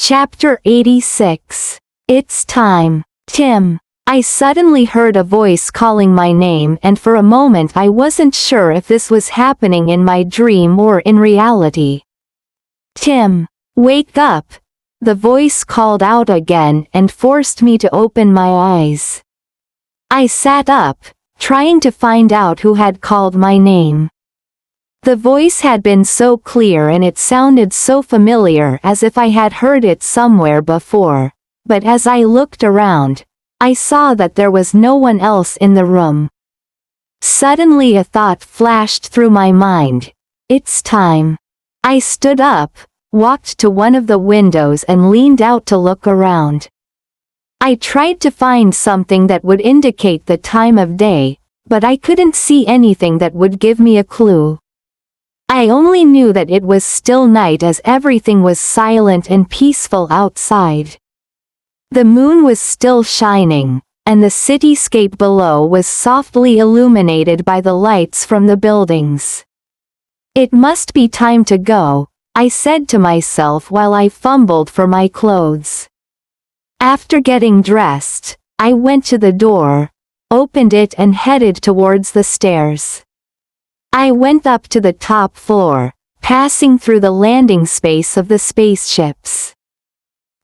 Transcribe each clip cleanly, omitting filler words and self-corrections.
Chapter 86. It's time. Tim. I suddenly heard a voice calling my name, and for a moment I wasn't sure if this was happening in my dream or in reality. Tim. Wake up. The voice called out again and forced me to open my eyes. I sat up, trying to find out who had called my name. The voice had been so clear and it sounded so familiar, as if I had heard it somewhere before, but as I looked around, I saw that there was no one else in the room. Suddenly a thought flashed through my mind. It's time. I stood up, walked to one of the windows and leaned out to look around. I tried to find something that would indicate the time of day, but I couldn't see anything that would give me a clue. I only knew that it was still night, as everything was silent and peaceful outside. The moon was still shining, and the cityscape below was softly illuminated by the lights from the buildings. It must be time to go, I said to myself while I fumbled for my clothes. After getting dressed, I went to the door, opened it and headed towards the stairs. I went up to the top floor, passing through the landing space of the spaceships.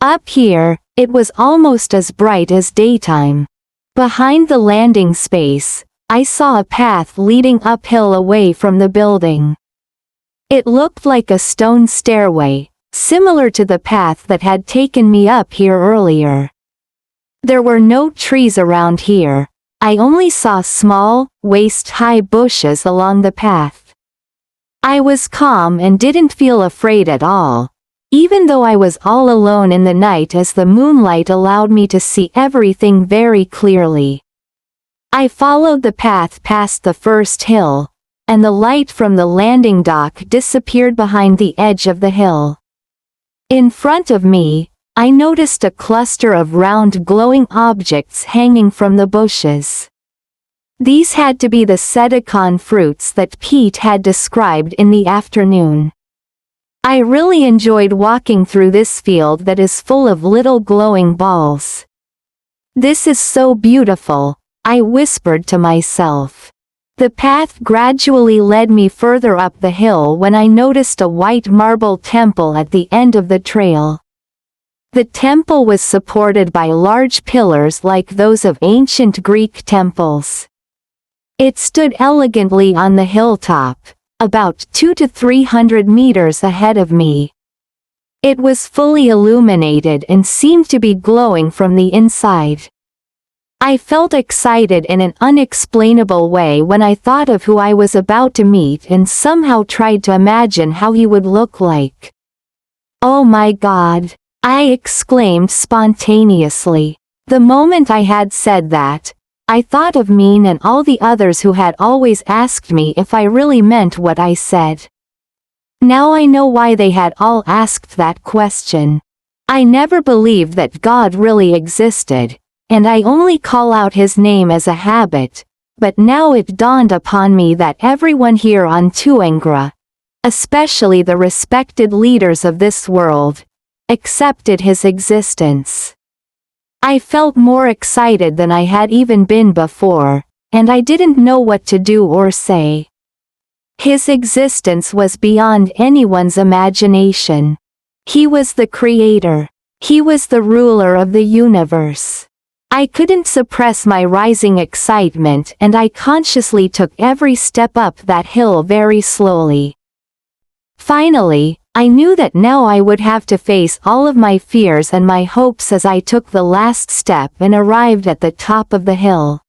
Up here, it was almost as bright as daytime. Behind the landing space, I saw a path leading uphill away from the building. It looked like a stone stairway, similar to the path that had taken me up here earlier. There were no trees around here. I only saw small, waist-high bushes along the path. I was calm and didn't feel afraid at all, even though I was all alone in the night, as the moonlight allowed me to see everything very clearly. I followed the path past the first hill, and the light from the landing dock disappeared behind the edge of the hill. In front of me, I noticed a cluster of round glowing objects hanging from the bushes. These had to be the Sedicon fruits that Pete had described in the afternoon. I really enjoyed walking through this field that is full of little glowing balls. This is so beautiful, I whispered to myself. The path gradually led me further up the hill when I noticed a white marble temple at the end of the trail. The temple was supported by large pillars like those of ancient Greek temples. It stood elegantly on the hilltop, about 200 to 300 meters ahead of me. It was fully illuminated and seemed to be glowing from the inside. I felt excited in an unexplainable way when I thought of who I was about to meet and somehow tried to imagine how he would look like. Oh my God! I exclaimed spontaneously. The moment I had said that, I thought of Mean and all the others who had always asked me if I really meant what I said. Now I know why they had all asked that question. I never believed that God really existed, and I only call out his name as a habit, but now it dawned upon me that everyone here on Tuangra, especially the respected leaders of this world, accepted his existence. I felt more excited than I had even been before, and I didn't know what to do or say. His existence was beyond anyone's imagination. He was the creator. He was the ruler of the universe. I couldn't suppress my rising excitement, and I consciously took every step up that hill very slowly. Finally, I knew that now I would have to face all of my fears and my hopes as I took the last step and arrived at the top of the hill.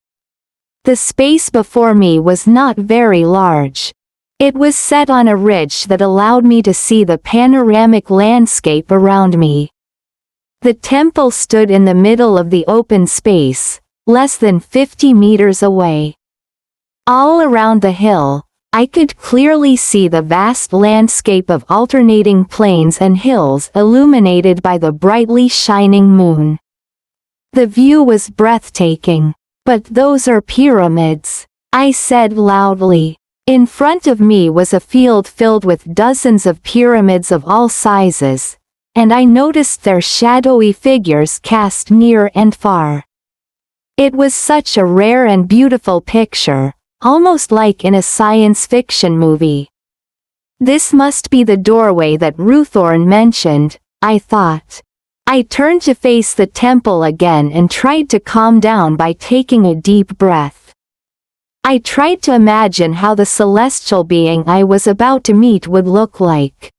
The space before me was not very large. It was set on a ridge that allowed me to see the panoramic landscape around me. The temple stood in the middle of the open space, less than 50 meters away. All around the hill, I could clearly see the vast landscape of alternating plains and hills illuminated by the brightly shining moon. The view was breathtaking. But those are pyramids, I said loudly. In front of me was a field filled with dozens of pyramids of all sizes, and I noticed their shadowy figures cast near and far. It was such a rare and beautiful picture, almost like in a science fiction movie. This must be the doorway that Ruthorn mentioned, I thought. I turned to face the temple again and tried to calm down by taking a deep breath. I tried to imagine how the celestial being I was about to meet would look like.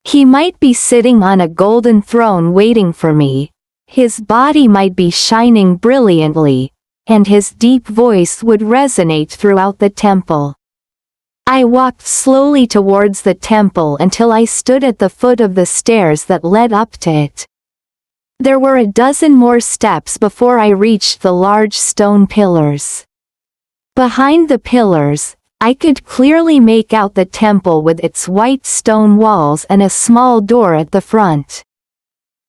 He might be sitting on a golden throne waiting for me, his body might be shining brilliantly, and his deep voice would resonate throughout the temple. I walked slowly towards the temple until I stood at the foot of the stairs that led up to it. There were a dozen more steps before I reached the large stone pillars. Behind the pillars, I could clearly make out the temple with its white stone walls and a small door at the front.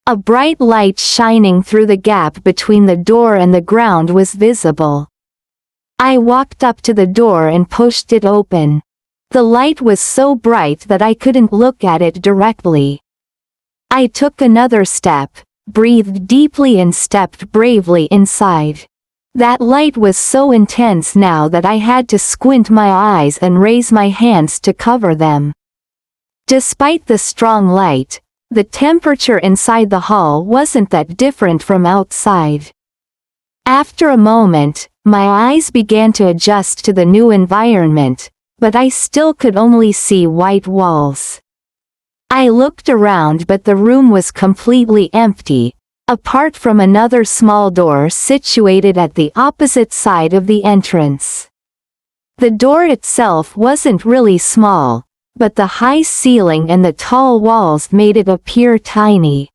A bright light shining through the gap between the door and the ground was visible. I walked up to the door and pushed it open. The light was so bright that I couldn't look at it directly. I took another step, breathed deeply and stepped bravely inside. That light was so intense now that I had to squint my eyes and raise my hands to cover them. Despite the strong light, the temperature inside the hall wasn't that different from outside. After a moment, my eyes began to adjust to the new environment, but I still could only see white walls. I looked around but the room was completely empty, apart from another small door situated at the opposite side of the entrance. The door itself wasn't really small, but the high ceiling and the tall walls made it appear tiny.